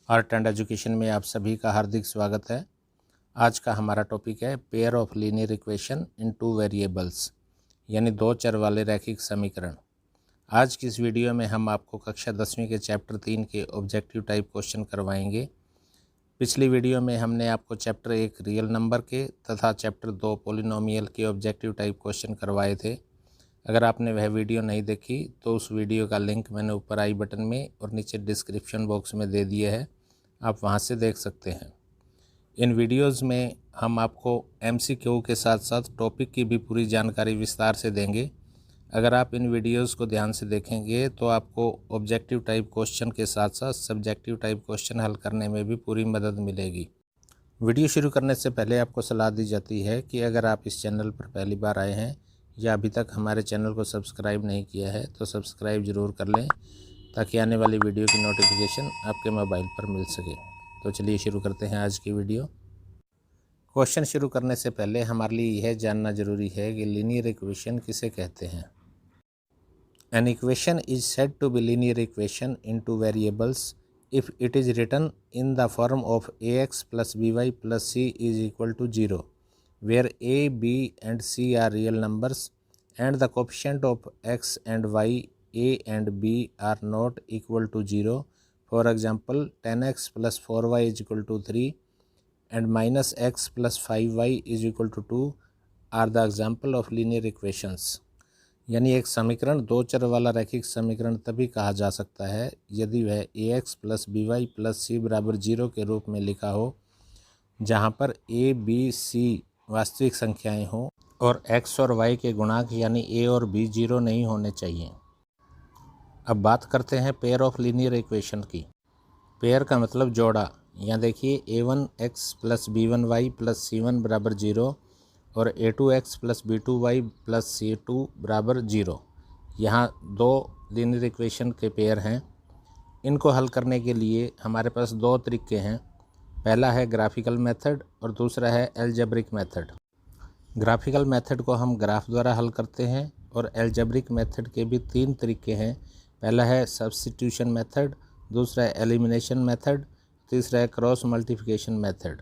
Art and education में आप सभी का हार्दिक स्वागत है। आज का हमारा टॉपिक है pair of linear equation in two variables, यानी दो चर वाले रैखिक समीकरण। आज की इस वीडियो में हम आपको कक्षा 10वीं के चैप्टर 3 के ऑब्जेक्टिव टाइप क्वेश्चन करवाएंगे। पिछली वीडियो में हमने आपको चैप्टर 1 रियल नंबर के तथा चैप्टर 2 पॉलिनोमियल के ऑब्जेक्टिव टाइप क्वेश्चन करवाए थे। अगर आपने वह वीडियो नहीं देखी तो उस वीडियो का लिंक मैंने ऊपर आई बटन में और नीचे डिस्क्रिप्शन बॉक्स में दे दिया है, आप वहां से देख सकते हैं। इन वीडियोस में हम आपको MCQ के साथ साथ टॉपिक की भी पूरी जानकारी विस्तार से देंगे। अगर आप इन वीडियोस को ध्यान से देखेंगे तो आपको ऑब्जेक्टिव टाइप क्वेश्चन के साथ साथ सब्जेक्टिव टाइप क्वेश्चन हल करने में भी पूरी मदद मिलेगी। वीडियो शुरू करने से पहले आपको सलाह दी जाती है कि अगर आप इस चैनल पर पहली बार आए हैं या अभी तक हमारे चैनल को सब्सक्राइब नहीं किया है तो सब्सक्राइब ज़रूर कर लें ताकि आने वाली वीडियो की नोटिफिकेशन आपके मोबाइल पर मिल सके। तो चलिए शुरू करते हैं आज की वीडियो। क्वेश्चन शुरू करने से पहले हमारे लिए यह जानना जरूरी है कि लीनियर इक्वेशन किसे कहते हैं। An equation is said to be linear equation in two variables if it is written in the form of ax plus by plus c is equal to 0, where a, b and c are real numbers and the coefficient of x and y, a and b are not equal to 0. For example, 10x plus 4y is equal to 3 and minus x plus 5y is equal to 2 are the example of linear equations. यानी एक समीकरण दो चर वाला रैखिक समीकरण तभी कहा जा सकता है यदि वह ax plus by plus c बराबर 0 के रूप में लिखा हो, जहाँ पर a, b, c वास्तविक संख्याएं हों और x और y के गुणांक यानी a और b 0 नहीं होने चाहिए। अब बात करते हैं पेयर ऑफ लीनियर इक्वेशन की। पेयर का मतलब जोड़ा। यहाँ देखिए a1x plus b1y plus c1 बराबर 0 और a2x plus b2y plus c2 बराबर 0। यहाँ दो लीनियर इक्वेशन के पेयर हैं। इनको हल करने के लिए हमारे पास दो तरीके हैं। पहला है ग्राफिकल मेथड और दूसरा है एल्जेब्रिक मेथड। ग्राफिकल मेथड को हम ग्राफ द्वारा हल करते हैं और एल्जेब्रिक मेथड के भी तीन तरीके हैं। पहला है सब्स्टिट्यूशन मेथड, दूसरा है एलिमिनेशन मेथड, तीसरा है क्रॉस मल्टीप्लिकेशन मेथड।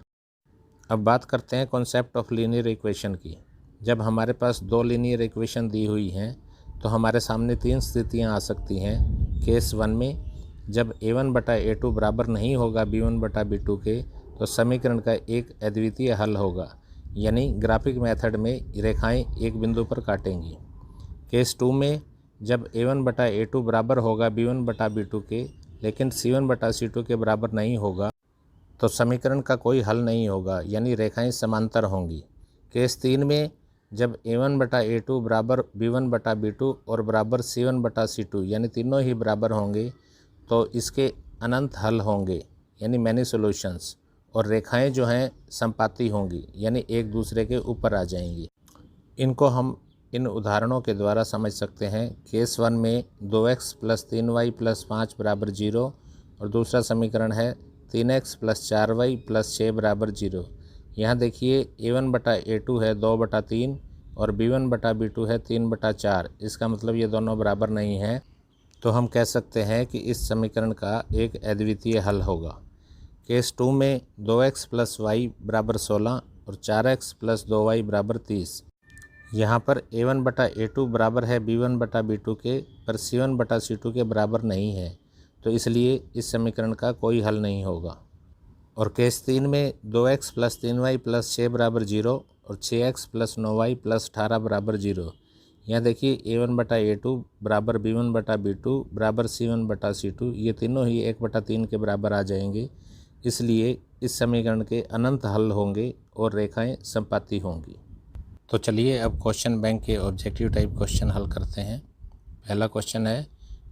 अब बात करते हैं कॉन्सेप्ट ऑफ लीनियर इक्वेशन की। जब हमारे पास दो लीनियर इक्वेशन दी हुई हैं तो हमारे सामने तीन स्थितियां आ सकती हैं। केस 1 में जब a1 बटा a2 बराबर नहीं होगा b1 बटा b2 के तो समीकरण का एक अद्वितीय हल होगा, यानी ग्राफिक मेथड में रेखाएं एक बिंदु पर काटेंगी। केस 2 में जब a1 बटा a2 बराबर होगा b1 बटा b2 के लेकिन c1 बटा c2 के बराबर नहीं होगा तो समीकरण का कोई हल नहीं होगा, यानी रेखाएं समांतर होंगी। केस 3 में जब a1 बटा a2 बराबर b1 बटा b2 और बराबर c1 बटा c2 यानी तीनों ही बराबर होंगे तो इसके अनंत हल होंगे, यानी मैनी सॉल्यूशंस, और रेखाएं जो हैं संपाती होंगी, यानी एक दूसरे के ऊपर आ जाएंगी। इनको हम इन उदाहरणों के द्वारा समझ सकते हैं। केस 1 में 2x प्लस 3y प्लस 5 बराबर 0 और दूसरा समीकरण है 3x प्लस 4y प्लस 6 बराबर 0। यहाँ देखिए a1 बटा a2 है 2 बटा 3 और b1 बटा b2 है 3 बटा 4। इसका मतलब ये दोनों बराबर नहीं हैं, तो हम कह सकते हैं कि इस समीकरण का एक अद्वितीय हल होगा। केस 2 में 2x प्लस y बराबर 16 और 4x प्लस 2y बराबर 30। यहाँ पर a1 बटा a2 बराबर है b1 बटा b2 के, पर c1 बटा c2 के बराबर नहीं है, तो इसलिए इस समीकरण का कोई हल नहीं होगा। और केस 3 में 2x प्लस 3y प्लस 6 बराबर 0 और 6x प्लस 9y प्लस 18 बराबर 0। यहाँ देखिए a1 बटा a2 बराबर b1 बटा b2 बराबर c1 बटा c2, ये तीनों ही 1 बटा 3 के बराबर आ जाएंगे, इसलिए इस समीकरण के अनंत हल होंगे और रेखाएं संपाती होंगी। तो चलिए अब क्वेश्चन बैंक के ऑब्जेक्टिव टाइप क्वेश्चन हल करते हैं। पहला क्वेश्चन है,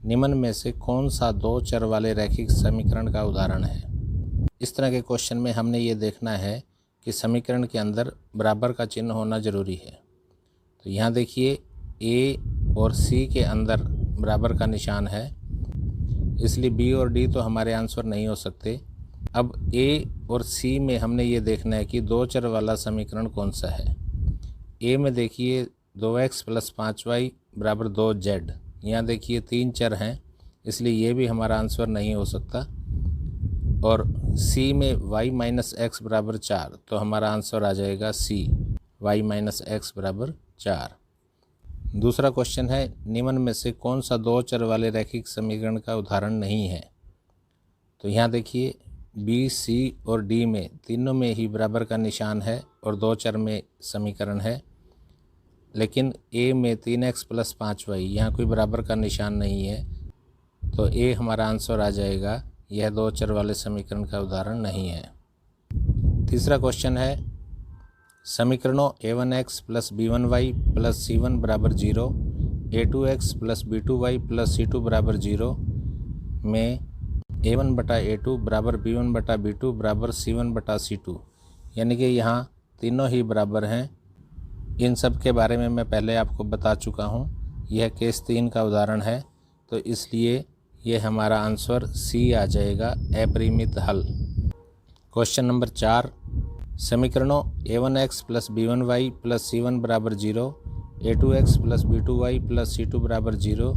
निम्न में से कौन सा दो चर वाले रैखिक समीकरण का उदाहरण है। इस तरह के क्वेश्चन में हमने ये देखना है कि समीकरण के अंदर बराबर का चिन्ह होना ज़रूरी है। तो यहाँ देखिए a और c के अंदर बराबर का निशान है, इसलिए b और d तो हमारे आंसर नहीं हो सकते। अब a और c में हमने ये देखना है कि दो चर वाला समीकरण कौन सा है। a में देखिए 2x प्लस 5y बराबर 2z। यहाँ देखिए तीन चर हैं, इसलिए ये भी हमारा आंसर नहीं हो सकता। और सी में y माइनस एक्स बराबर 4, तो हमारा आंसर आ जाएगा सी, y माइनस एक्स बराबर 4। दूसरा क्वेश्चन है, निम्न में से कौन सा दो चर वाले रैखिक समीकरण का उदाहरण नहीं है। तो यहाँ देखिए बी, सी और डी में तीनों में ही बराबर का निशान है और दो चर में समीकरण है, लेकिन ए में 3x प्लस 5y यहाँ कोई बराबर का निशान नहीं है, तो ए हमारा आंसर आ जाएगा, यह दो चर वाले समीकरण का उदाहरण नहीं है। तीसरा क्वेश्चन है, समीकरणों a1x plus b1y plus c1 बराबर 0, a2x plus b2y plus c2 बराबर 0 में a1 बटा a2 बराबर b1 बटा b2 बराबर c1 बटा c2, यानी कि यहाँ तीनों ही बराबर हैं। इन सब के बारे में मैं पहले आपको बता चुका हूँ। यह केस 3 का उदाहरण है, तो इसलिए ये हमारा आंसर सी आ जाएगा, अपरिमित हल। क्वेश्चन नंबर 4, समीकरणों a1x plus b1y plus c1 बराबर 0, a2x plus b2y plus c2 बराबर 0।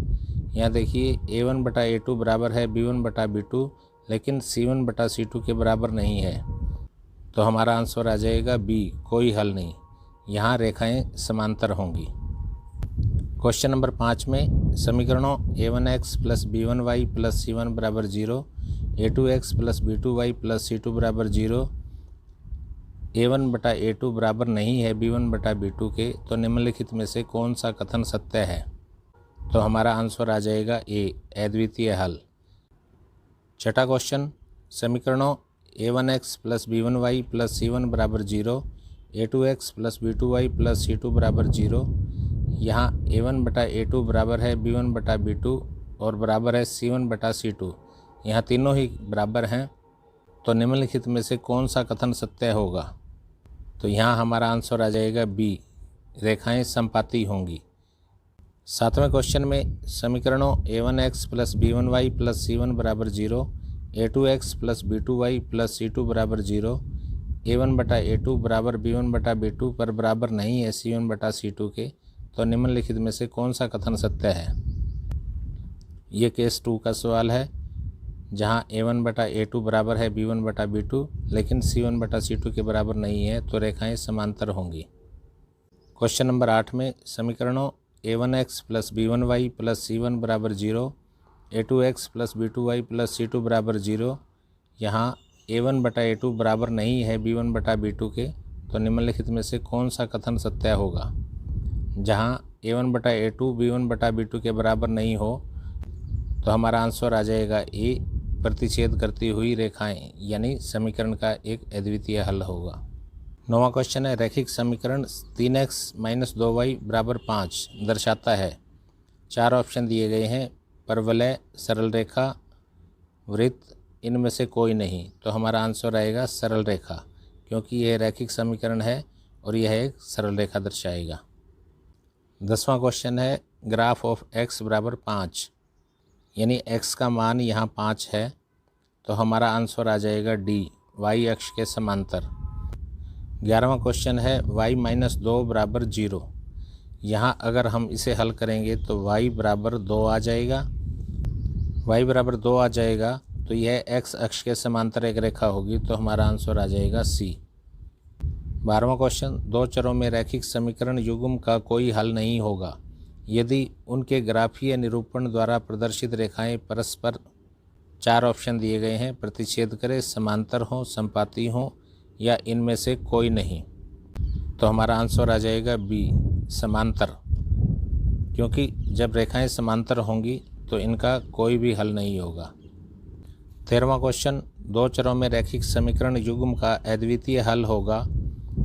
यहाँ देखिए a1 बटा a2 बराबर है b1 बटा b2, लेकिन c1 बटा c2 के बराबर नहीं है, तो हमारा आंसर आ जाएगा बी, कोई हल नहीं। यहाँ रेखाएं समांतर होंगी। क्वेश्चन नंबर 5 में समीकरणों a1x plus b1y plus c1 बराबर 0, a2x plus b2y plus c2 बराबर 0, a1 बटा a2 बराबर नहीं है b1 बटा b2 के, तो निम्नलिखित में से कौन सा कथन सत्य है। तो हमारा आंसर आ जाएगा ए, अद्वितीय हल। छठा क्वेश्चन, समीकरणों a1x plus b1y plus c1 बराबर 0, a2x plus b2y plus c2 बराबर 0। यहाँ a1 बटा a2 बराबर है b1 बटा b2 और बराबर है c1 बटा c2, यहाँ तीनों ही बराबर हैं, तो निम्नलिखित में से कौन सा कथन सत्य होगा। तो यहाँ हमारा आंसर आ जाएगा बी, रेखाएं संपाती होंगी। सातवें क्वेश्चन में समीकरणों a1x plus b1y plus c1 बराबर 0, a2x plus b2y plus c2 बराबर 0, a1 बटा a2 बराबर b1 बटा b2 पर बराबर नहीं है c1 बटा c2 के, तो निम्नलिखित में से कौन सा कथन सत्य है। ये केस 2 का सवाल है, जहाँ a1 बटा a2 बराबर है b1 बटा b2, लेकिन c1 बटा c2 के बराबर नहीं है, तो रेखाएं समांतर होंगी। क्वेश्चन नंबर 8 में समीकरणों a1x plus b1y plus c1 बराबर 0, a2x plus b2y plus c2 बराबर 0, यहाँ a1 बटा a2 बराबर नहीं है b1 बटा b2 के, तो निम्नलिखित में से कौन सा कथन सत्य होगा। जहाँ a1 बटा a2 b1 बटा b2 के बराबर नहीं हो, तो हमारा आंसर आ जाएगा ए, प्रतिच्छेद करती हुई रेखाएं, यानी समीकरण का एक अद्वितीय हल होगा। 9वां क्वेश्चन है, रैखिक समीकरण 3x माइनस 2y बराबर 5 दर्शाता है। 4 ऑप्शन दिए गए हैं, परवलय, सरल रेखा, वृत्त, इनमें से कोई नहीं, तो हमारा आंसर आएगा सरल रेखा, क्योंकि यह रैखिक समीकरण है और यह एक सरल रेखा दर्शाएगा। 10वां क्वेश्चन है, ग्राफ ऑफ x बराबर 5, यानी x का मान यहाँ 5 है, तो हमारा आंसर आ जाएगा डी, y अक्ष के समांतर। 11वां क्वेश्चन है, y माइनस 2 बराबर 0, यहाँ अगर हम इसे हल करेंगे तो y बराबर 2 आ जाएगा। y बराबर 2 आ जाएगा तो यह x अक्ष के समांतर एक रेखा होगी, तो हमारा आंसर आ जाएगा सी। 12वां क्वेश्चन, दो चरों में रैखिक समीकरण युग्म का कोई हल नहीं होगा यदि उनके ग्राफीय निरूपण द्वारा प्रदर्शित रेखाएं परस्पर, 4 ऑप्शन दिए गए हैं, प्रतिच्छेद करें, समांतर हों, संपाती हों या इनमें से कोई नहीं, तो हमारा आंसर आ जाएगा बी, समांतर, क्योंकि जब रेखाएं समांतर होंगी तो इनका कोई भी हल नहीं होगा। 13वां क्वेश्चन, दो चरों में रैखिक समीकरण युग्म का अद्वितीय हल होगा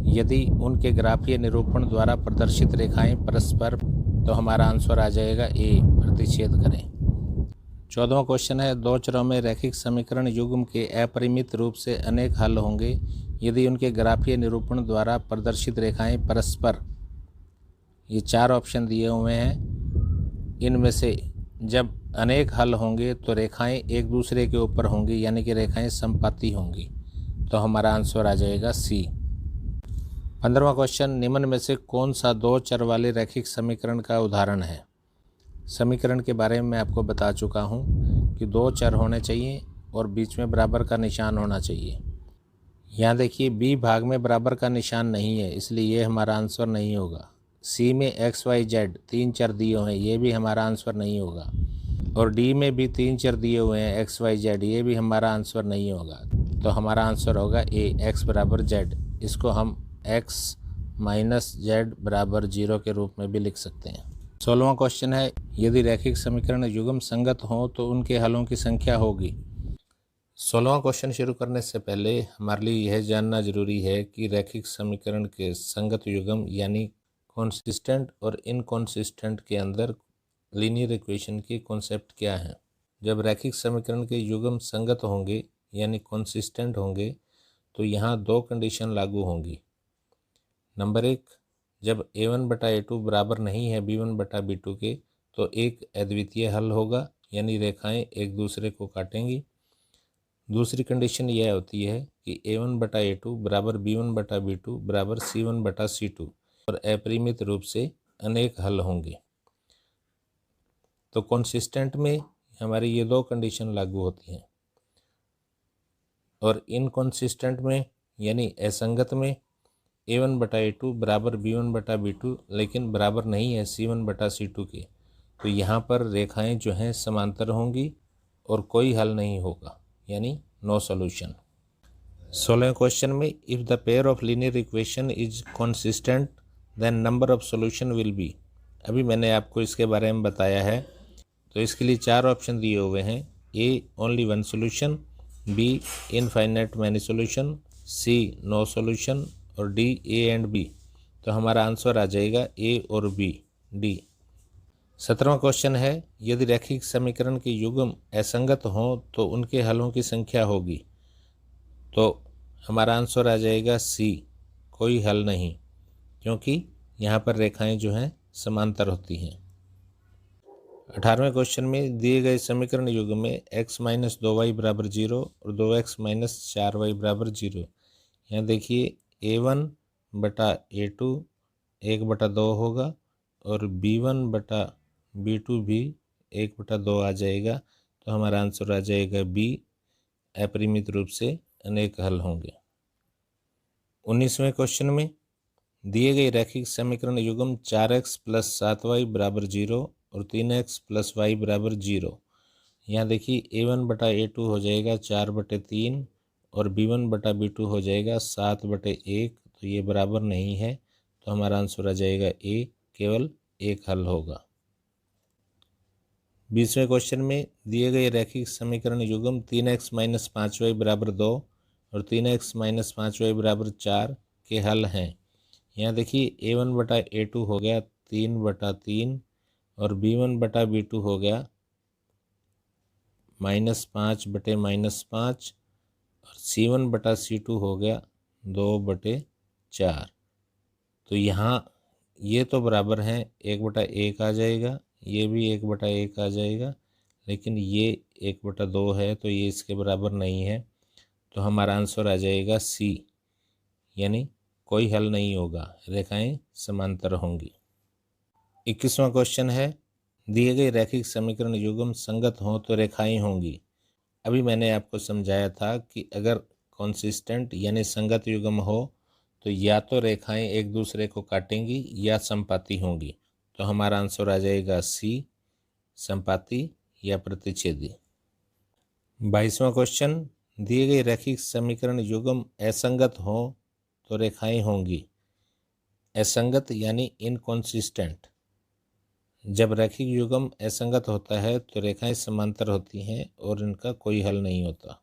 यदि उनके ग्राफीय निरूपण द्वारा प्रदर्शित रेखाएं परस्पर, तो हमारा आंसर आ जाएगा ए, प्रतिच्छेद करें। 14वां क्वेश्चन है, दो चरों में रैखिक समीकरण युग्म के अपरिमित रूप से अनेक हल होंगे यदि उनके ग्राफीय निरूपण द्वारा प्रदर्शित रेखाएं परस्पर। ये 4 ऑप्शन दिए हुए हैं, इनमें से जब अनेक हल होंगे तो रेखाएं एक दूसरे के ऊपर होंगी, यानी कि रेखाएं संपाती होंगी, तो हमारा आंसर आ जाएगा सी। 15वां क्वेश्चन, निम्न में से कौन सा दो चर वाले रैखिक समीकरण का उदाहरण है। समीकरण के बारे में मैं आपको बता चुका हूँ कि 2 चर होने चाहिए और बीच में बराबर का निशान होना चाहिए। यहाँ देखिए बी भाग में बराबर का निशान नहीं है, इसलिए ये हमारा आंसर नहीं होगा। सी में एक्स वाई जेड 3 चर दिए हुए हैं, ये भी हमारा आंसर नहीं होगा। और डी में भी 3 चर दिए हुए हैं एक्स वाई जेड, ये भी हमारा आंसर नहीं होगा। तो हमारा आंसर होगा ए, एक्स बराबर जेड। इसको हम एक्स माइनस जेड बराबर 0 के रूप में भी लिख सकते हैं। 16वां क्वेश्चन है, यदि रैखिक समीकरण युग्म संगत हों तो उनके हलों की संख्या होगी। 16वां क्वेश्चन शुरू करने से पहले हमारे लिए यह जानना जरूरी है कि रैखिक समीकरण के संगत युग्म यानी कॉन्सिस्टेंट और इनकॉन्सिस्टेंट के अंदर लीनियर इक्वेशन की कॉन्सेप्ट क्या है। जब रैखिक समीकरण के युग्म संगत होंगे यानी कॉन्सिस्टेंट होंगे तो यहाँ दो कंडीशन लागू होंगी। नंबर 1, जब a1/a2 बराबर नहीं है b1/b2 के तो एक अद्वितीय हल होगा, यानी रेखाएं एक दूसरे को काटेंगी। दूसरी कंडीशन यह होती है कि a1/a2 बराबर b1/b2 बराबर c1/c2 और अपरिमित रूप से अनेक हल होंगे। तो कॉन्सिस्टेंट में हमारी ये दो कंडीशन लागू होती हैं और इनकॉन्सिस्टेंट में यानी असंगत में a1/a2 बराबर b1/b2 लेकिन बराबर नहीं है c1/c2 के, तो यहाँ पर रेखाएं जो हैं समांतर होंगी और कोई हल नहीं होगा, यानी नो सॉल्यूशन। 16वें क्वेश्चन में if the pair of linear equation is consistent then number of solution will be. अभी मैंने आपको इसके बारे में बताया है। तो इसके लिए 4 ऑप्शन दिए हुए हैं, A only 1 solution, B infinite many solution, C no solution और डी ए एंड बी। तो हमारा आंसर आ जाएगा ए और बी, डी। 17वां क्वेश्चन है, यदि रैखिक समीकरण के युग्म असंगत हों तो उनके हलों की संख्या होगी। तो हमारा आंसर आ जाएगा सी, कोई हल नहीं, क्योंकि यहाँ पर रेखाएं जो हैं समांतर होती हैं। 18वें क्वेश्चन में दिए गए समीकरण युग्म में x माइनस 2y बराबर 0 और 2x माइनस 4y बराबर 0। यहाँ देखिए a1/a2 1/2 होगा और b1/b2 भी 1/2 आ जाएगा। तो हमारा आंसर आ जाएगा बी, अपरिमित रूप से अनेक हल होंगे। 19वें क्वेश्चन में दिए गए रैखिक समीकरण युग्म 4x प्लस 7y बराबर 0 और 3x प्लस y बराबर 0। यहाँ देखिए a1/a2 हो जाएगा 4/3 और b1/b2 हो जाएगा 7/1। तो ये बराबर नहीं है, तो हमारा आंसर आ जाएगा ए, केवल एक हल होगा। 20वें क्वेश्चन में दिए गए रैखिक समीकरण युग्म 3x माइनस 5y बराबर 2 और 3x माइनस 5y बराबर 4 के हल हैं। यहाँ देखिए a1/a2 हो गया 3/3 और b1/b2 हो गया -5/-5 और c1/c2 हो गया 2/4। तो यहाँ ये तो बराबर हैं, 1/1 आ जाएगा, ये भी 1/1 आ जाएगा, लेकिन ये 1/2 है तो ये इसके बराबर नहीं है। तो हमारा आंसर आ जाएगा सी, यानी कोई हल नहीं होगा, रेखाएं समांतर होंगी। 21वां क्वेश्चन है, दिए गए रैखिक समीकरण युग्म संगत हों तो रेखाएं होंगी। अभी मैंने आपको समझाया था कि अगर कॉन्सिस्टेंट यानी संगत युग्म हो तो या तो रेखाएं एक दूसरे को काटेंगी या संपाती होंगी। तो हमारा आंसर आ जाएगा सी, संपाती या प्रतिच्छेदी। 22वां क्वेश्चन, दिए गए रैखिक समीकरण युग्म असंगत हो तो रेखाएं होंगी। असंगत यानी इनकॉन्सिस्टेंट। जब रैखिक युग्म असंगत होता है तो रेखाएं समांतर होती हैं और इनका कोई हल नहीं होता।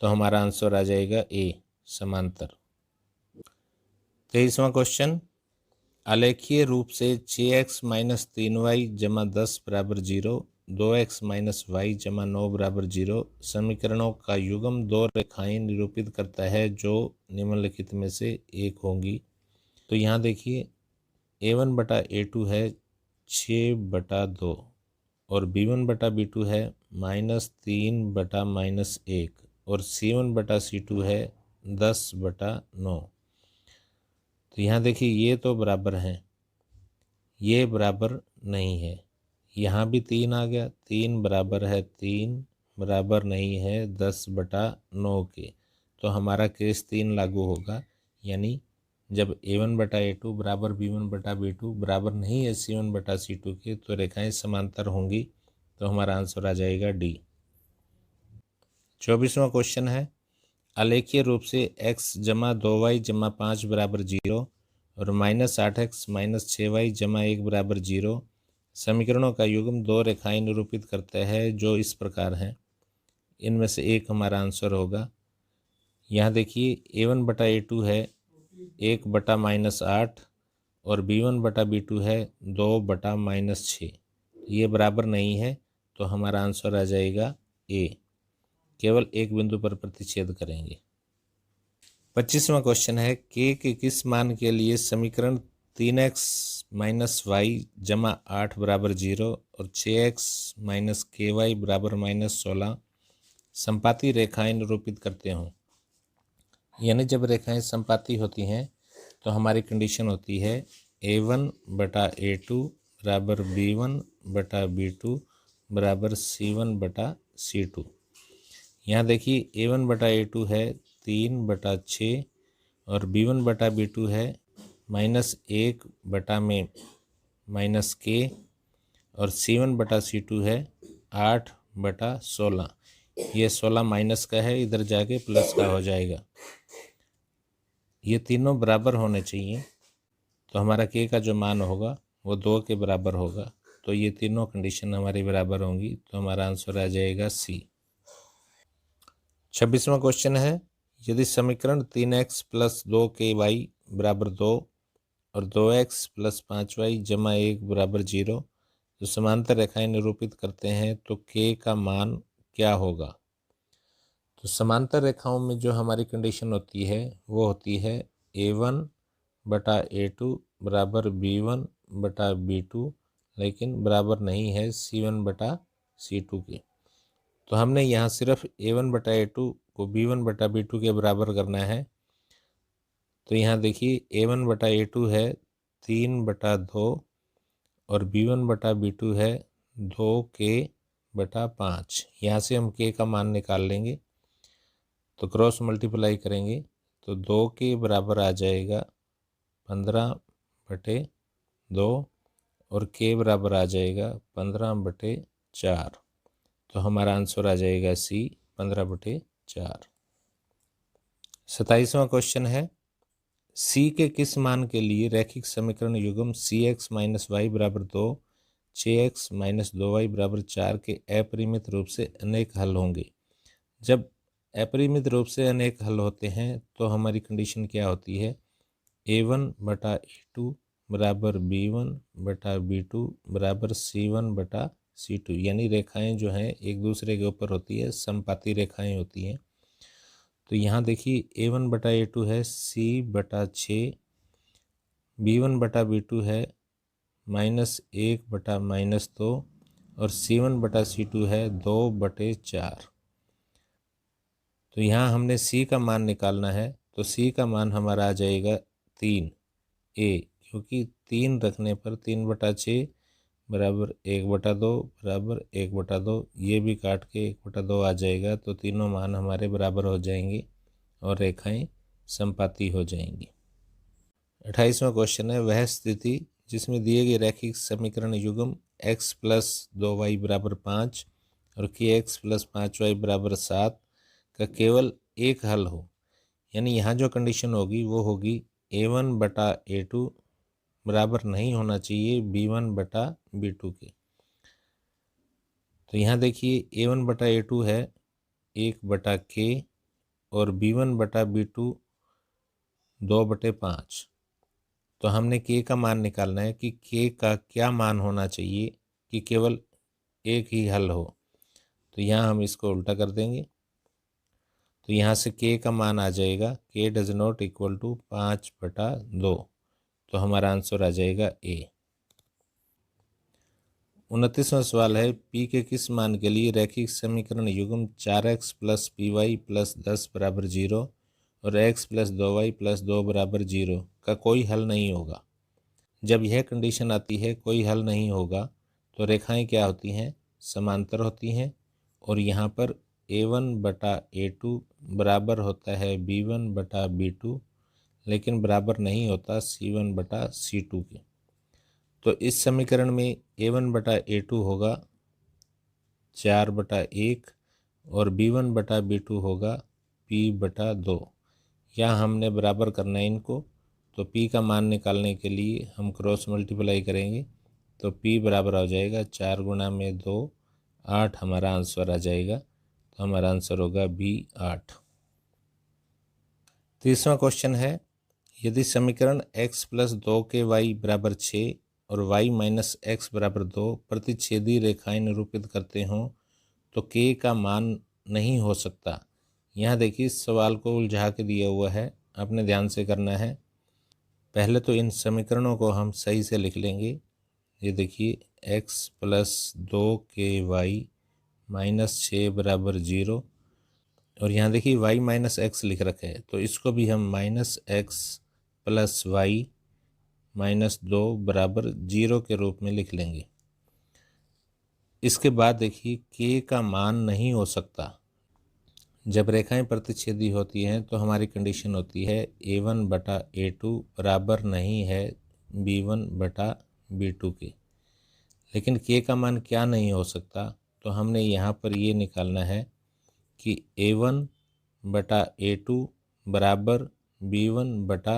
तो हमारा आंसर आ जाएगा ए, समांतर। 23वां क्वेश्चन, आलेखीय रूप से 6x माइनस 3y जमा 10 बराबर 0, 2x माइनस y जमा 9 बराबर 0 समीकरणों का युग्म दो रेखाएं निरूपित करता है जो निम्नलिखित में से एक होंगी। तो यहाँ देखिए a1/a2 है 6/2 और b1/b2 है -3/-1 और c1/c2 है 10/9। तो यहाँ देखिए ये तो बराबर हैं, ये बराबर नहीं है। यहाँ भी 3 आ गया, 3 बराबर है 3 बराबर नहीं है 10/9 के, तो हमारा केस 3 लागू होगा। यानी जब a1/a2 बराबर b1/b2 बराबर नहीं है c1/c2 के, तो रेखाएं समांतर होंगी। तो हमारा आंसर आ जाएगा डी। 24वां क्वेश्चन है, आलेखीय रूप से x जमा 2y जमा 5 बराबर 0 और -8x -6y जमा 1 बराबर 0 समीकरणों का युग्म दो रेखाएं निरूपित करता है जो इस प्रकार हैं। इनमें से एक हमारा आंसर होगा। यहाँ देखिए a1/a2 है 1/-8 और b1/b2 है 2/-6। ये बराबर नहीं है, तो हमारा आंसर आ जाएगा ए। केवल एक बिंदु पर प्रतिच्छेद करेंगे। 25वां क्वेश्चन है, k के किस मान के लिए समीकरण 3x - y जमा 8 बराबर 0 और 6x - ky बराबर -16 संपाती रेखाएं निरूपित करते हों। यानी जब रेखाएं संपाती होती हैं तो हमारी कंडीशन होती है a1/a2 बराबर b1/b2 बराबर c1/c2। यहाँ देखिए a1/a2 है 3/6 और b1/b2 है -1/k और c1/c2 है 8/16। ये 16 माइनस का है, इधर जाके प्लस का हो जाएगा। ये तीनों बराबर होने चाहिए, तो हमारा k का जो मान होगा वो 2 के बराबर होगा। तो ये तीनों कंडीशन हमारी बराबर होंगी, तो हमारा आंसर आ जाएगा सी। 26वां क्वेश्चन है, यदि समीकरण 3x + 2ky बराबर 2 और 2x + 5y जमा 1 बराबर 0 जो समांतर रेखाएं निरूपित करते हैं, तो k का मान क्या होगा। तो समांतर रेखाओं में जो हमारी कंडीशन होती है वो होती है a1/a2 बराबर b1/b2, लेकिन बराबर नहीं है c1/c2 के। तो हमने यहाँ सिर्फ a1/a2 को b1/b2 के बराबर करना है। तो यहाँ देखिए a1/a2 है 3/2 और b1/b2 है 2k/5। यहाँ से हम k का मान निकाल लेंगे, तो क्रॉस मल्टीप्लाई करेंगे तो 2 के बराबर आ जाएगा 15/2 और k बराबर आ जाएगा 15/4। तो हमारा आंसर आ जाएगा सी 15/4। 27वां क्वेश्चन है, c के किस मान के लिए रैखिक समीकरण युग्म cx - y बराबर 2 6x - 2y बराबर 4 के अपरिमित रूप से अनेक हल होंगे। जब अपरिमित रूप से अनेक हल होते हैं तो हमारी कंडीशन क्या होती है, a1/a2 बराबर b1/b2 बराबर c1/c2। यानी रेखाएं जो हैं एक दूसरे के ऊपर होती है, समपाती रेखाएं होती हैं। तो यहाँ देखिए a1/a2 है c/6, b1/b2 है -1/-2 और c1/c2 है 2/4। तो यहाँ हमने c का मान निकालना है, तो c का मान हमारा आ जाएगा 3 a, क्योंकि 3 रखने पर 3/6 बराबर 1/2 बराबर 1/2, ये भी काट के 1/2 आ जाएगा। तो तीनों मान हमारे बराबर हो जाएंगे और रेखाएं समपाती हो जाएंगी। 28वां क्वेश्चन है, वह स्थिति जिसमें दिए गए रैखिक समीकरण युग्म x + 2y बराबर 5 और kx + 5y बराबर 7 का केवल एक हल हो। यानी यहाँ जो कंडीशन होगी वो होगी a1/a2 बराबर नहीं होना चाहिए b1/b2 के। तो यहाँ देखिए a1/a2 है 1/k और b1/b2 2/5। तो हमने k का मान निकालना है कि k का क्या मान होना चाहिए कि केवल एक ही हल हो। तो यहाँ हम इसको उल्टा कर देंगे, तो यहाँ से k का मान आ जाएगा k does not equal to 5/2। तो हमारा आंसर आ जाएगा ए। 29वां सवाल है, p के किस मान के लिए रैखिक समीकरण युग्म 4x + py + 10 बराबर 0 और x + 2y + 2 बराबर 0 का कोई हल नहीं होगा। जब यह कंडीशन आती है कोई हल नहीं होगा, तो रेखाएं क्या होती हैं, समांतर होती हैं और यहाँ पर A1 बटा A2 बराबर होता है B1 बटा B2, लेकिन बराबर नहीं होता C1 बटा C2 के। तो इस समीकरण में A1 बटा A2 होगा 4 बटा 1 और B1 बटा B2 होगा P बटा 2। यहाँ हमने बराबर करना है इनको, तो P का मान निकालने के लिए हम क्रॉस मल्टीप्लाई करेंगे, तो P बराबर हो जाएगा 4 गुणा में 2, 8 हमारा आंसर आ जाएगा। तो हमारा आंसर होगा B 8। तीसरा क्वेश्चन है, यदि समीकरण x प्लस 2 के y बराबर 6 और y माइनस एक्स बराबर 2 प्रतिच्छेदी रेखाएं निरूपित करते हों तो k का मान नहीं हो सकता। यहाँ देखिए इस सवाल को उलझा के दिया हुआ है, आपने ध्यान से करना है। पहले तो इन समीकरणों को हम सही से लिख लेंगे। ये देखिए x प्लस 2 के y माइनस 6 बराबर 0, और यहाँ देखिए y माइनस एक्स लिख रखा है, तो इसको भी हम minus x plus y minus 2 बराबर 0 के रूप में लिख लेंगे। इसके बाद देखिए k का मान नहीं हो सकता। जब रेखाएं प्रतिच्छेदी होती हैं तो हमारी कंडीशन होती है A1 बटा A2 बराबर नहीं है B1 बटा B2 के। लेकिन k का मान क्या नहीं हो सकता, तो हमने यहाँ पर ये निकालना है कि A1 बटा A2 बराबर B1 बटा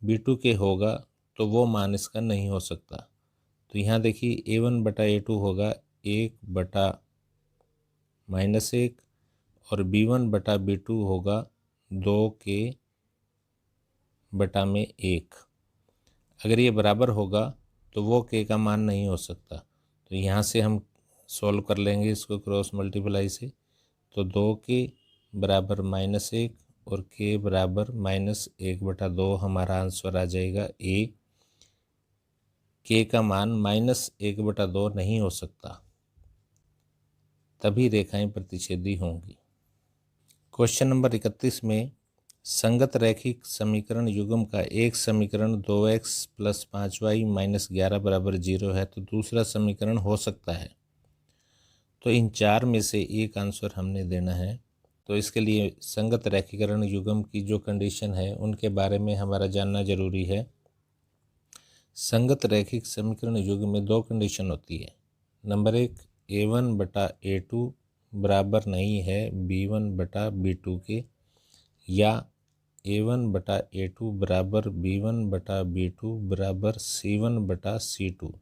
B2 के होगा, तो वो मान इसका नहीं हो सकता। तो यहाँ देखिए A1 बटा A2 होगा 1 बटा माइनस 1 और B1 बटा B2 होगा 2 के बटा में 1। अगर ये बराबर होगा तो वो k का मान नहीं हो सकता। तो यहाँ से हम सॉल्व कर लेंगे इसको क्रॉस मल्टीप्लाई से, तो 2k बराबर माइनस 1 और k बराबर माइनस 1 बटा 2 हमारा आंसर आ जाएगा A। k का मान माइनस 1 बटा 2 नहीं हो सकता, तभी रेखाएं प्रतिच्छेदी होंगी। क्वेश्चन नंबर 31 में संगत रैखिक समीकरण युग्म का एक समीकरण 2x प्लस 5y माइनस 11 बराबर 0 है, तो दूसरा समीकरण हो सकता है। तो इन चार में से एक आंसर हमने देना है। तो इसके लिए संगत रैखिकरण युग्म की जो कंडीशन है उनके बारे में हमारा जानना जरूरी है। संगत रैखिक समीकरण युग्म में दो कंडीशन होती है। नंबर 1, A1 बटा A2 बराबर नहीं है B1 बटा B2 के, या A1 बटा A2 बराबर B1 बटा B2 बराबर C1 बटा C2।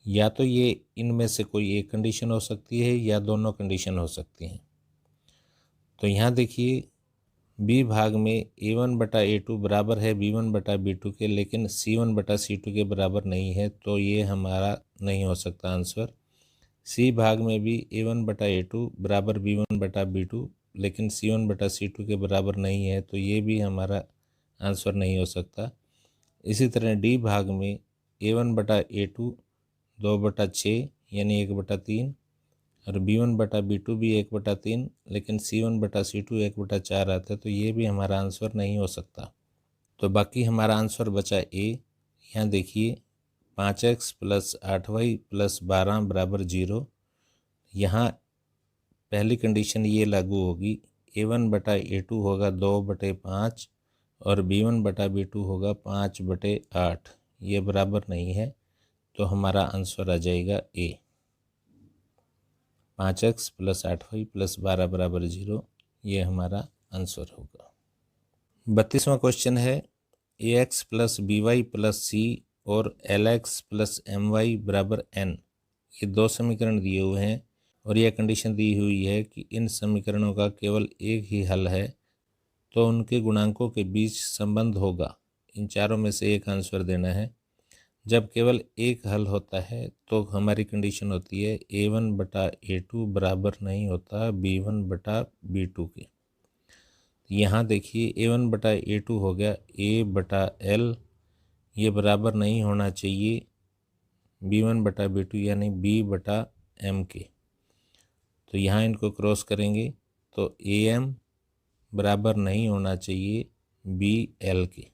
या तो ये इनमें से कोई एक कंडीशन हो सकती है या दोनों कंडीशन हो सकती हैं। तो यहाँ देखिए बी भाग में A1 बटा A2 बराबर है B1 बटा B2 के, लेकिन C1 बटा C2 के बराबर नहीं है, तो ये हमारा नहीं हो सकता आंसर। सी भाग में भी A1 बटा A2 बराबर B1 बटा B2, लेकिन C1 बटा C2 के बराबर नहीं है, तो ये भी हमारा आंसर नहीं हो सकता। इसी तरह डी भाग में A1 बटा A2 2 बटा 6 यानी 1 बटा 3 और B1 बटा B2 भी 1 बटा 3, लेकिन C1 बटा C2 1 बटा 4 आता है, तो ये भी हमारा आंसर नहीं हो सकता। तो बाकी हमारा आंसर बचा ए। यहाँ देखिए 5x प्लस 8y प्लस 12 बराबर 0। यहाँ पहली कंडीशन ये लागू होगी, A1 बटा A2 होगा 2 बटे 5 और B1 बटा B2 होगा 5 बटे 8, ये बराबर नहीं है, तो हमारा आंसर आ जाएगा ए। 5x प्लस 8y प्लस 12 बराबर 0, ये हमारा आंसर होगा। 32वां क्वेश्चन है, ax plus by plus c और lx प्लस my बराबर n, ये दो समीकरण दिए हुए हैं और यह कंडीशन दी हुई है कि इन समीकरणों का केवल एक ही हल है, तो उनके गुणांकों के बीच संबंध होगा। इन चारों में से एक आंसर देना है। जब केवल एक हल होता है तो हमारी कंडीशन होती है A1 बटा A2 बराबर नहीं होता B1 बटा B2 के। यहाँ देखिए A1 बटा A2 हो गया A बटा L, ये बराबर नहीं होना चाहिए B1 बटा B2 यानी B बटा M के। तो यहाँ इनको क्रॉस करेंगे तो AM बराबर नहीं होना चाहिए BL के,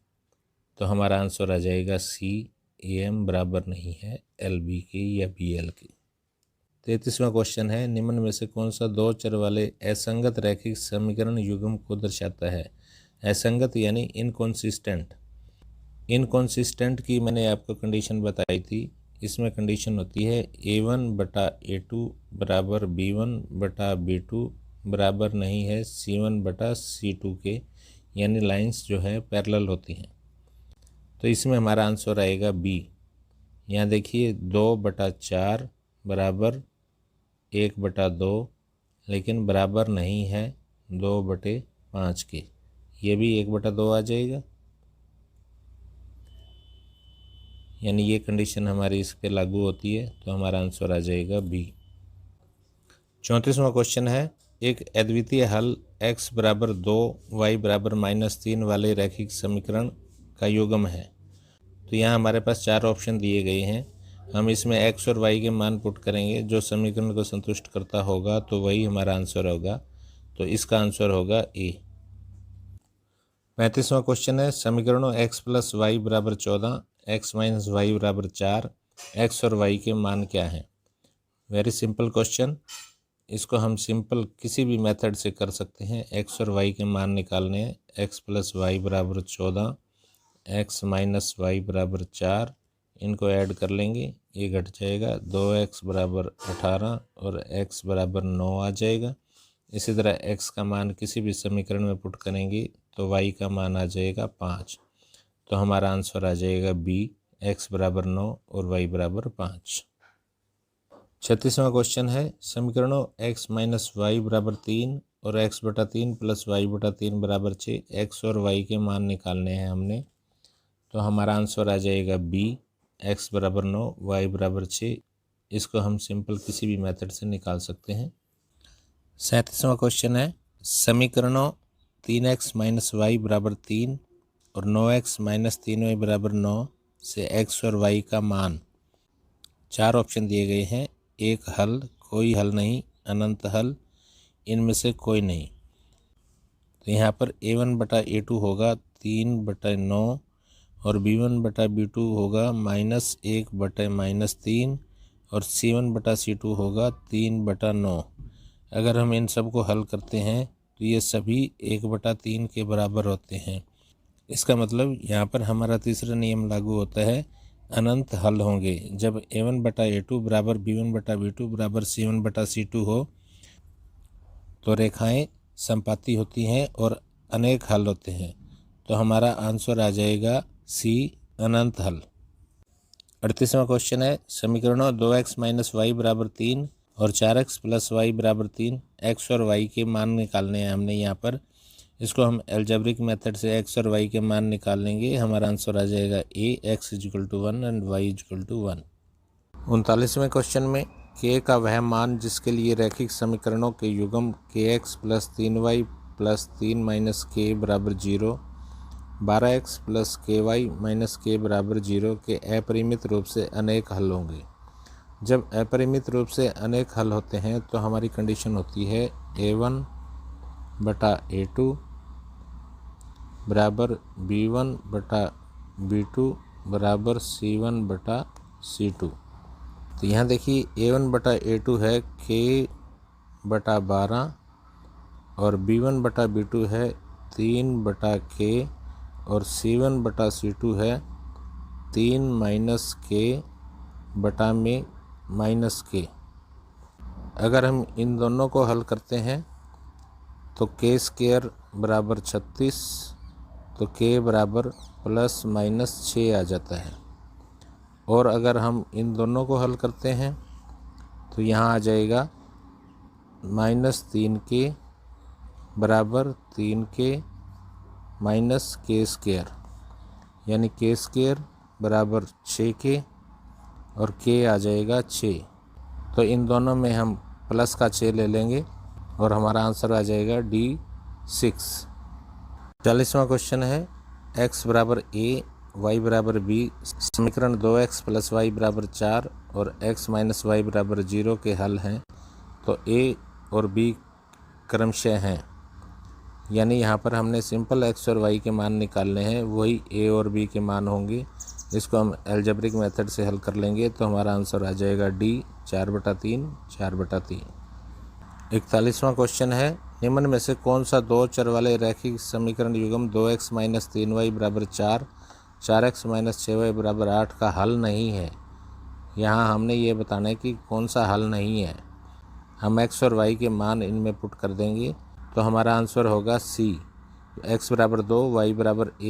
तो हमारा आंसर आ जाएगा C। AM बराबर नहीं है LB के या BL के। 33वां क्वेश्चन है, निम्न में से कौन सा दो चर वाले असंगत रैखिक समीकरण युग्म को दर्शाता है? असंगत यानी इनकॉन्सिस्टेंट। इनकॉन्सिस्टेंट की मैंने आपको कंडीशन बताई थी। इसमें कंडीशन होती है A1/A2 बराबर B1/B2 बराबर नहीं है C1/C2 के, यानी लाइंस जो है पैरेलल होती हैं। तो इसमें हमारा आंसर आएगा बी। यहाँ देखिए 2/4 बराबर 1/2, लेकिन बराबर नहीं है 2/5 के, ये भी 1/2 आ जाएगा, यानी ये कंडीशन हमारी इस पे लागू होती है। तो हमारा आंसर आ जाएगा बी। 34वां क्वेश्चन है, एक अद्वितीय हल x बराबर 2 y बराबर -3 वाले रैखिक समीकरण का युग्म है। तो यहाँ हमारे पास 4 ऑप्शन दिए गए हैं। हम इसमें x और y के मान पुट करेंगे, जो समीकरण को संतुष्ट करता होगा तो वही हमारा आंसर होगा। तो इसका आंसर होगा ए। 35वां क्वेश्चन है, समीकरणों x + y बराबर 14, x - y बराबर 4, x और y के मान क्या हैं? Very simple question. इसको हम सिंपल किसी भी मेथड से कर सकते हैं। x और y के मान निकालने हैं। x + y बराबर 14, x - y बराबर 4, इनको ऐड कर लेंगे, ये घट जाएगा, 2x बराबर 18 और x बराबर 9 आ जाएगा। इसी तरह x का मान किसी भी समीकरण में पुट करेंगे तो y का मान आ जाएगा 5। तो हमारा आंसर आ जाएगा बी, x बराबर 9 और y बराबर 5। 36वां क्वेश्चन है, समीकरणों x - y बराबर 3 और x/3 + y/3 बराबर 6, x और y के मान निकालने हैं हमने। तो हमारा आंसर आ जाएगा बी, x बराबर 9, y बराबर 6। इसको हम सिंपल किसी भी मेथड से निकाल सकते हैं। 37वां क्वेश्चन है, समीकरणों 3x - y बराबर 3 और 9x - 3y बराबर 9 से x और y का मान। 4 ऑप्शन दिए गए हैं। एक हल, कोई हल नहीं, अनंत हल, इनमें से कोई नहीं। तो यहाँ पर A1/A2 होगा 3/9 और B1/B2 होगा -1/-3 और C1/C2 होगा 3/9। अगर हम इन सब को हल करते हैं तो ये सभी 1/3 के बराबर होते हैं। इसका मतलब यहाँ पर हमारा तीसरा नियम लागू होता है, अनंत हल होंगे। जब A1/A2 बराबर B1/B2 बराबर C1/C2 हो तो रेखाएं संपाती होती हैं और अनेक हल होते हैं। तो हमारा आंसर आ जाएगा सी, अनंत हल। 38वां क्वेश्चन है, समीकरणों 2x - y बराबर 3 और 4x + y बराबर 3, x और y के मान निकालने हैं हमने यहाँ पर। इसको हम एल्जेब्रिक मेथड से x और y के मान निकाल लेंगे। हमारा आंसर आ जाएगा ए, x = 1 एंड y = 1। 39वें क्वेश्चन में, k का वह मान जिसके लिए रैखिक समीकरणों के युग्म kx + 3y + 3 - k बराबर 0, 12x + ky - k बराबर 0 के अपरिमित रूप से अनेक हल होंगे। जब अपरिमित रूप से अनेक हल होते हैं तो हमारी कंडीशन होती है A1/A2 बराबर B1/B2 बराबर C1/C2। तो यहाँ देखिए A1/A2 है k/12 और B1/B2 है 3/k और C1/C2 है 3 - k/-k। अगर हम इन दोनों को हल करते हैं तो k² बराबर 36, तो k बराबर +-6 आ जाता है। और अगर हम इन दोनों को हल करते हैं तो यहाँ आ जाएगा -3k बराबर 3k - k², यानी k² बराबर 6k और k आ जाएगा 6। तो इन दोनों में हम प्लस का 6 ले लेंगे और हमारा आंसर आ जाएगा D6। 40वां क्वेश्चन है, x बराबर a, y बराबर b, समीकरण 2x + y बराबर 4 और x - y बराबर 0 के हल हैं। तो a और b क्रमशः हैं, यानी यहाँ पर हमने सिंपल x और y के मान निकालने हैं, वही a और b के मान होंगे। इसको हम एल्जेब्रिक मेथड से हल कर लेंगे तो हमारा आंसर आ जाएगा डी 4/3 4/3। 41वां क्वेश्चन है, निम्न में से कौन सा दो चर वाले रैखिक समीकरण युग्म 2x - 3y = 4, 4x - 6y = 8 का हल नहीं है। यहाँ हमने ये बताना है कि कौन सा हल नहीं है। हम x और y के मान इनमें पुट कर देंगे तो हमारा आंसर होगा सी, x = 2 y =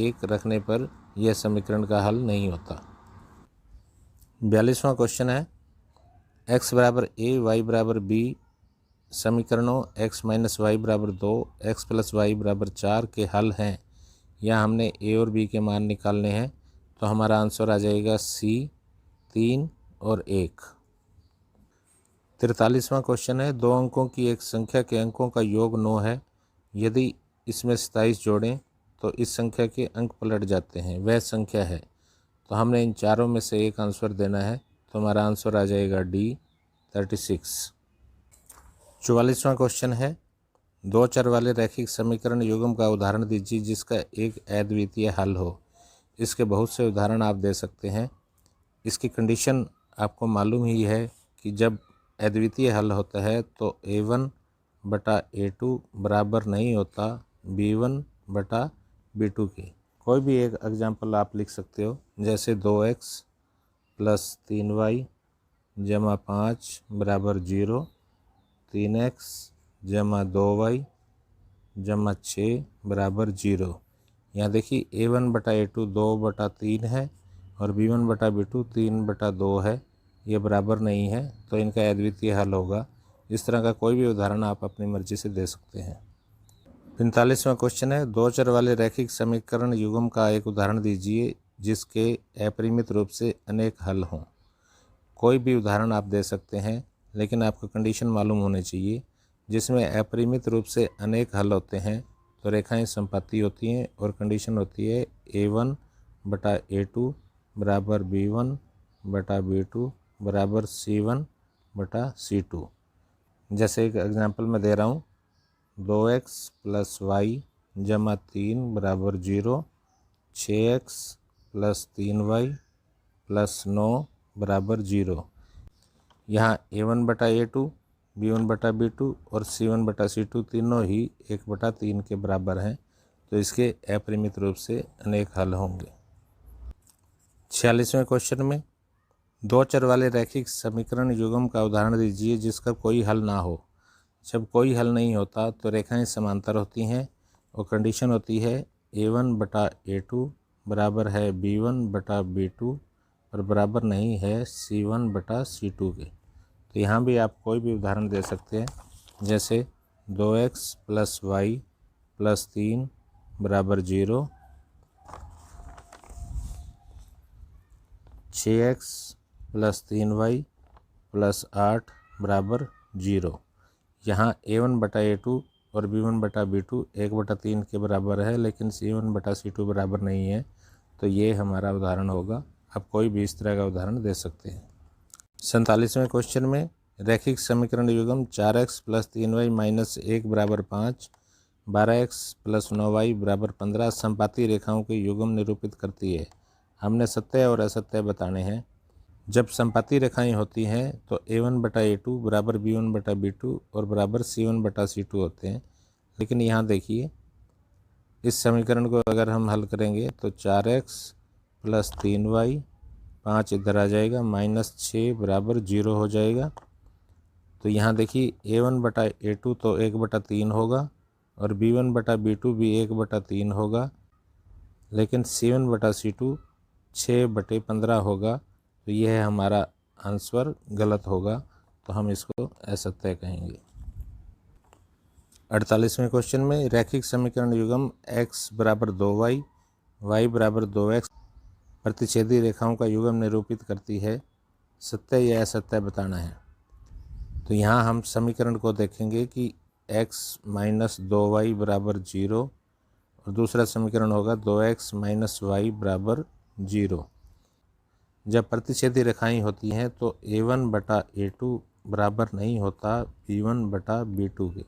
1 रखने पर यह समीकरण का हल नहीं होता। 42वां क्वेश्चन है, x = a y = b समीकरणों x - y = 2 x + y = 4 के हल हैं। यहाँ हमने a और b के मान निकालने हैं तो हमारा आंसर आ जाएगा सी 3 और 1। 43वां क्वेश्चन है, दो अंकों की एक संख्या के अंकों का योग 9 है। यदि इसमें 27 जोड़ें तो इस संख्या के अंक पलट जाते हैं, वह संख्या है। तो हमने इन चारों में से एक आंसर देना है तो हमारा आंसर आ जाएगा डी 36। 44वां क्वेश्चन है, दो चर वाले रैखिक समीकरण युग्म का उदाहरण दीजिए जिसका एक अद्वितीय हल हो। इसके बहुत से उदाहरण आप दे सकते हैं। इसकी कंडीशन आपको मालूम ही है कि जब अद्वितीय हल होता है तो a1/a2 बराबर नहीं होता b1/b2 के। कोई भी एक एग्जाम्पल आप लिख सकते हो, जैसे 2x + 3y = 5 = 0, 3x = 2y = 6 = 0। यहाँ देखिए a1/a2 2/3 है और b1/b2 3/2 है, ये बराबर नहीं है तो इनका अद्वितीय हल होगा। इस तरह का कोई भी उदाहरण आप अपनी मर्जी से दे सकते हैं। 45वां क्वेश्चन है, दो चर वाले रैखिक समीकरण युग्म का एक उदाहरण दीजिए जिसके अपरिमित रूप से अनेक हल हों। कोई भी उदाहरण आप दे सकते हैं लेकिन आपको कंडीशन मालूम होनी चाहिए। जिसमें अपरिमित रूप से अनेक हल होते हैं तो रेखाएं समपाती होती हैं और कंडीशन होती है a1/a2 = b1/b2 = c1/c2। जैसे एक एग्जांपल मैं दे रहा हूँ, 2x + y = 3 = 0, 6x + 3y + 9 = 0। यहाँ a1/a2 b1/b2 और c1/c2 तीनों ही 1/3 के बराबर हैं तो इसके अपरिमित रूप से अनेक हल होंगे। 46वें क्वेश्चन में, दो चर वाले रैखिक समीकरण युग्म का उदाहरण दीजिए जिसका कोई हल ना हो। जब कोई हल नहीं होता तो रेखाएं समांतर होती हैं और कंडीशन होती है a1/a2 बराबर है b1/b2 और बराबर नहीं है c1/c2 के। तो यहाँ भी आप कोई भी उदाहरण दे सकते हैं, जैसे 2x + y + 3 = 0, 6x + 3y + 8 = 0। यहाँ a1/a2 और b1/b2 1/3 के बराबर है लेकिन c1/c2 बराबर नहीं है तो ये हमारा उदाहरण होगा। आप कोई भी इस तरह का उदाहरण दे सकते हैं। 47वें क्वेश्चन में, रैखिक समीकरण युग्म 4x + 3y - 1 = 5, 12x + 9y = 15 समपाती रेखाओं के युग्म निरूपित करती है। हमने सत्य और असत्य बताने हैं। जब समपाती रेखाएं होती हैं तो a1/a2 बराबर b1/b2 और बराबर c1/c2 होते हैं। लेकिन यहाँ देखिए, इस समीकरण को अगर हम हल करेंगे तो 4x + 3y 5 इधर आ जाएगा -6 बराबर 0 हो जाएगा। तो यहाँ देखिए a1/a2 तो 1/3 होगा और b1/b2 भी 1/3 होगा, लेकिन c1/c2 6/15 होगा। तो यह हमारा आंसर गलत होगा तो हम इसको असत्य कहेंगे। 48वें क्वेश्चन में, रैखिक समीकरण युग्म x = 2y y = 2x प्रतिच्छेदी रेखाओं का युग्म निरूपित करती है। सत्य या असत्य बताना है। तो यहाँ हम समीकरण को देखेंगे कि x - 2y = 0 और दूसरा समीकरण होगा 2x - y = 0। जब प्रतिच्छेदी रेखाएं होती हैं तो a1/a2 बराबर नहीं होता b1/b2 के।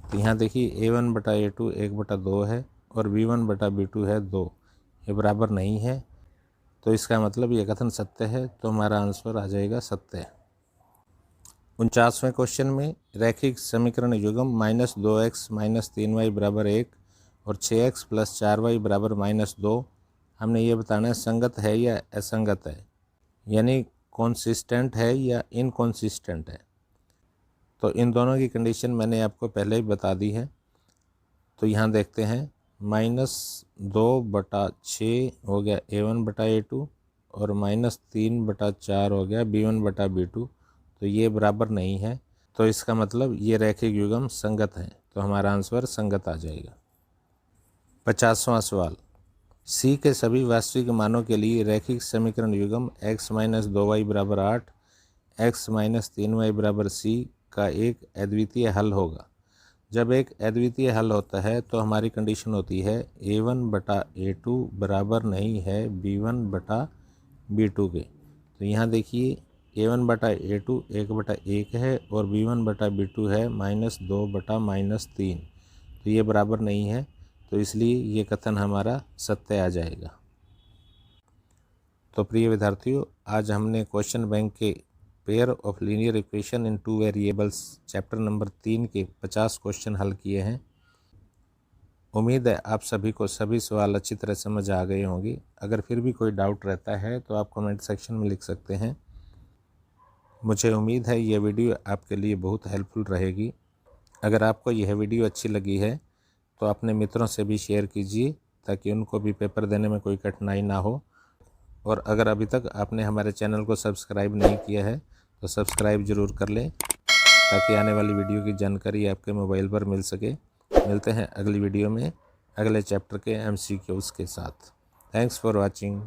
तो यहाँ देखिए a1/a2 1/2 है और b1/b2 है 2, ये बराबर नहीं है तो इसका मतलब ये कथन सत्य है, तो हमारा आंसर आ जाएगा सत्य। 49वें क्वेश्चन में रैखिक समीकरण युग्म -2x - 3y = 1 और 6x + 4y = -2 हमने ये बताना है संगत है या असंगत है, यानी कॉन्सिस्टेंट है या इनकॉन्सिस्टेंट है। तो इन दोनों की कंडीशन मैंने आपको पहले ही बता दी है। तो यहाँ देखते हैं -2/6 हो गया A1/A2 और -3/4 हो गया B1/B2। तो ये बराबर नहीं है, तो इसका मतलब ये रैखिक युग्म संगत है, तो हमारा आंसर संगत आ जाएगा। 50वां सवाल, C के सभी वास्तविक मानों के लिए रैखिक समीकरण युग्म x - 2y = 8, x - 3y = C का एक अद्वितीय हल होगा। जब एक अद्वितीय हल होता है तो हमारी कंडीशन होती है A1/A2 बराबर नहीं है B1/B2 के। तो यहाँ देखिए A1/A2 1/1 है और B1/B2 है -2/-3। तो ये बराबर नहीं है, तो इसलिए ये कथन हमारा सत्य आ जाएगा। तो प्रिय विद्यार्थियों, आज हमने क्वेश्चन बैंक के pair of linear equation in 2 variables chapter number 3 के 50 क्वेश्चन हल किए हैं। उम्मीद है आप सभी को सभी सवाल अच्छी तरह समझ आ गए होंगे। अगर फिर भी कोई डाउट रहता है तो आप कमेंट सेक्शन में लिख सकते हैं। मुझे उम्मीद है यह वीडियो आपके लिए बहुत हेल्पफुल रहेगी। अगर आपको यह वीडियो अच्छी लगी है तो अपने मित्रों से भी शेयर कीजिए ताकि उनको भी पेपर देने में कोई कठिनाई ना हो। और अगर अभी तक आपने हमारे चैनल को सब्सक्राइब नहीं किया है तो सब्सक्राइब ज़रूर कर लें ताकि आने वाली वीडियो की जानकारी आपके मोबाइल पर मिल सके। मिलते हैं अगली वीडियो में अगले चैप्टर के MCQs के साथ। Thanks for watching.